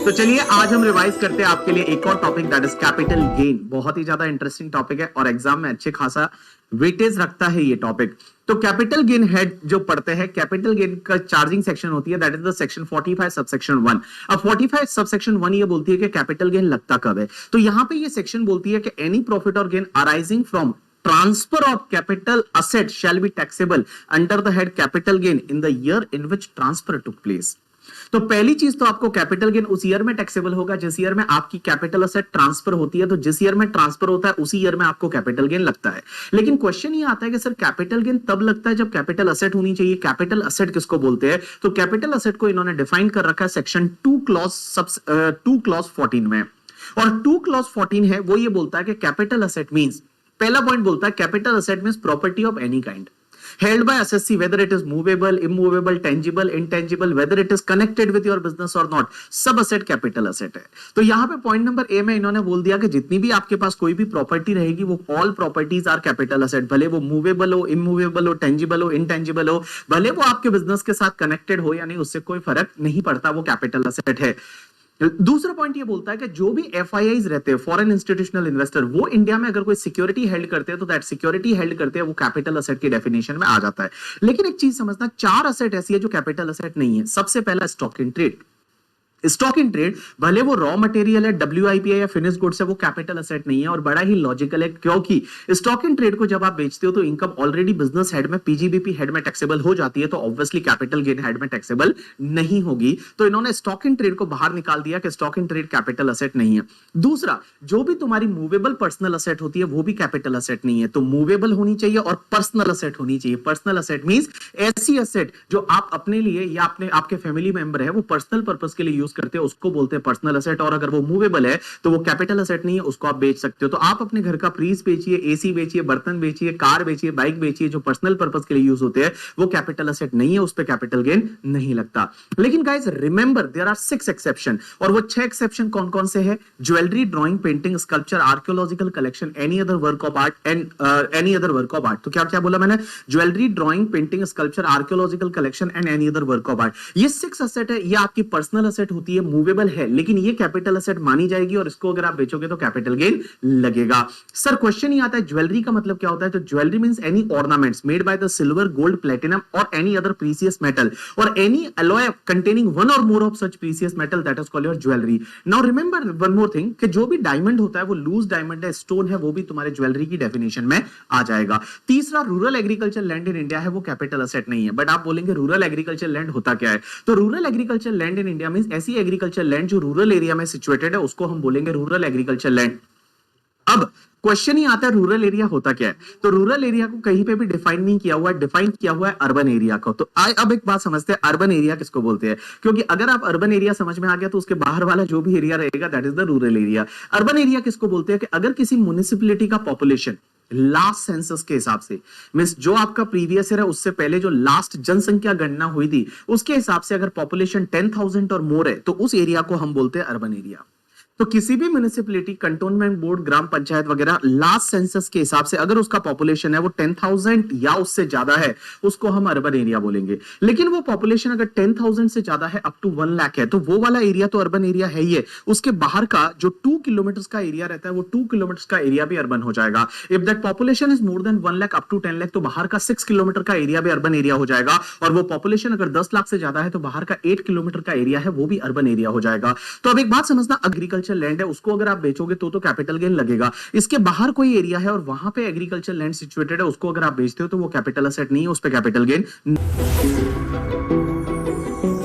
तो चलिए आज हम रिवाइज करते हैं आपके लिए एक और topic that is capital gain. बहुत ही ज्यादा इंटरेस्टिंग टॉपिक है और एग्जाम में अच्छे खासा वेटेज रखता है ये टॉपिक। तो कैपिटल गेन हेड जो पढ़ते हैं, कैपिटल गेन का चार्जिंग सेक्शन होती है that is the section 45 subsection 1। अब 45 सबसेक्शन 1 ये बोलती है कि कैपिटल गेन लगता कब है। तो यहां पे ये सेक्शन बोलती है कि एनी प्रॉफिट और gain arising from transfer of capital asset shall be taxable under the head capital gain in the year in which transfer took place. तो पहली चीज तो आपको कैपिटल गेन उस ईयर में टैक्सेबल होगा जिस ईयर में आपकी कैपिटल असेट ट्रांसफर होती है। तो जिस ईयर में ट्रांसफर होता है उसी ईयर में आपको कैपिटल गेन लगता है। लेकिन क्वेश्चन ये आता है कि सर कैपिटल गेन तब लगता है जब कैपिटल असेट होनी चाहिए। कैपिटल असेट किसको बोलते हैं? तो कैपिटल असेट को इन्होंने डिफाइन कर रखा है सेक्शन 2 क्लॉज 14 में। और 2 क्लॉज 14 है वो ये बोलता है कि कैपिटल असेट मींस, पहला पॉइंट बोलता है capital asset means property of any kind held by assessee whether it is movable, immovable, tangible, intangible, whether it is connected with your business or not, सब asset capital asset है। तो यहां पे point number A में इन्होंने बोल दिया कि जितनी भी आपके पास कोई भी प्रॉपर्टी रहेगी वो all properties are capital asset. भले वो मूवेबल हो, इमूवेबल हो, टेंजिबल हो, इनटेंजिबल हो, भले वो आपके बिजनेस के साथ कनेक्टेड हो या नहीं, उससे कोई फर्क नहीं पड़ता, वो कैपिटल असेट है। दूसरा पॉइंट ये बोलता है कि जो भी एफआईआईज रहते हैं, फॉरेन इंस्टीट्यूशनल इन्वेस्टर, वो इंडिया में अगर कोई सिक्योरिटी हेल्ड करते हैं तो दैट सिक्योरिटी हेल्ड करते हैं वो कैपिटल असेट की डेफिनेशन में आ जाता है। लेकिन एक चीज समझना, 4 असेट ऐसी है जो कैपिटल असेट नहीं है। सबसे पहला stock in trade. Stock in trade भले वो रॉ मटेरियल है, डब्ल्यूआईपी है या फिनिश गुड्स है, वो कैपिटल असेट नहीं है। और बड़ा ही लॉजिकल है क्योंकि स्टॉक इन ट्रेड को जब आप बेचते हो तो इनकम ऑलरेडी बिजनेस हेड में, पीजीबीपी हेड में टैक्सेबल हो जाती है, तो ऑब्वियसली कैपिटल गेन हेड में टैक्सेबल नहीं होगी। तो इन्होंने स्टॉक इन ट्रेड को बाहर निकाल दिया कि stock in trade capital asset नहीं है। दूसरा, जो भी तुम्हारी मूवेबल पर्सनल असेट होती है वो भी कैपिटल असेट नहीं है। तो मूवेबल होनी चाहिए और पर्सनल असेट होनी चाहिए। पर्सनल असेट मींस ऐसी असेट जो आप अपने लिए या अपने आपके फैमिली मेंबर है वो पर्सनल पर्पस के लिए यूज करते हैं, उसको बोलते हैं पर्सनल असेट। और अगर वो मूवेबल है तो वो कैपिटल असेट नहीं है, उसको आप बेच सकते हो। तो आप अपने घर का फ्रीज बेचिए, एसी बेचिए, बर्तन बेचिए, कार बेचिए, बाइक बेचिए, जो पर्सनल पर्पस के लिए यूज होते हैं वो कैपिटल असेट नहीं है, उस पे कैपिटल गेन नहीं लगता। लेकिन guys remember there are 6 exception. और वो 6 एक्सेप्शन कौन कौन से हैं? Jewellery, drawing, painting, sculpture, archaeological collection, any other work of art and any other work of art. तो क्या क्या बोला मैंने? Jewellery, drawing, painting, sculpture, archaeological collection and any other work of art. ये 6 असेट है। ये आपकी पर्सनल असेट होती है, मूवेबल है, लेकिन ये कैपिटल असेट मानी जाएगी और इसको अगर आप बेचोगे तो कैपिटल गेन लगेगा। सर क्वेश्चन ही आता है ज्वेलरी का मतलब क्या होता है? तो jewellery means any ornaments made by the silver, gold, platinum और एनी अदर प्रीसियस मेटल और any alloy containing one or more of such precious metal that is called your jewelry. Now remember one more thing कि जो भी diamond होता है वो loose diamond है, stone है, वो भी तुम्हारे ज्वेलरी की डेफिनेशन में आ जाएगा। तीसरा, rural agriculture land in India है, वो कैपिटल असेट नहीं है। बट आप बोलेंगे रूरल एग्रीकल्चर लैंड होता क्या है? तो rural agriculture land in India means ऐसी एग्रीकल्चर लैंड जो रूरल एरिया में सिचुएटेड है, उसको हम बोलेंगे रूरल एग्रीकल्चर लैंड। अब क्वेश्चन ही आता है रूरल एरिया होता क्या है? तो रूरल एरिया को कहीं पे भी डिफाइन नहीं किया हुआ है, डिफाइन किया हुआ है अर्बन एरिया को। तो अब एक बात समझते हैं, अर्बन एरिया किसको बोलते हैं? क्योंकि अगर आप अर्बन एरिया समझ में आ गया तो उसके बाहर वाला जो भी एरिया रहेगा that is the rural area. Urban area किसको बोलते हैं? कि अगर किसी म्युनिसिपैलिटी का पॉपुलेशन लास्ट सेंसस के हिसाब से, मींस जो आपका प्रीवियस ईयर है उससे पहले जो लास्ट जनसंख्या गणना हुई थी उसके हिसाब से अगर पॉपुलेशन 10,000 और मोर है तो उस एरिया को हम बोलते हैं अर्बन एरिया। तो किसी भी म्युनिसिपैलिटी, कंटोनमेंट बोर्ड, ग्राम पंचायत वगैरह लास्ट सेंसस के हिसाब से अगर उसका पॉपुलेशन है वो 10,000 या उससे ज्यादा है, उसको हम अर्बन एरिया बोलेंगे। लेकिन वो पॉपुलेशन अगर 10,000 से ज्यादा है, अप टू 1 लाख है, तो वो वाला एरिया तो अर्बन एरिया है ही है। उसके बाहर का जो 2 किलोमीटर का एरिया रहता है वो 2 किलोमीटर का एरिया भी अर्बन हो जाएगा। If that population is more than 1 lakh up to 10 lakh तो बाहर का 6 किलोमीटर का एरिया भी अर्बन एरिया हो जाएगा। और वो पॉपुलेशन अगर 10 लाख से ज्यादा है तो बाहर का 8 किलोमीटर का एरिया है वो भी अर्बन एरिया हो जाएगा। तो अब एक बात समझना, एग्रीकल्चर लैंड है उसको अगर आप बेचोगे तो कैपिटल गेन लगेगा। इसके बाहर कोई एरिया है और वहां पे एग्रीकल्चर लैंड सिचुएटेड है, उसको अगर आप बेचते हो तो वो कैपिटल असेट नहीं है, उस पे कैपिटल गेन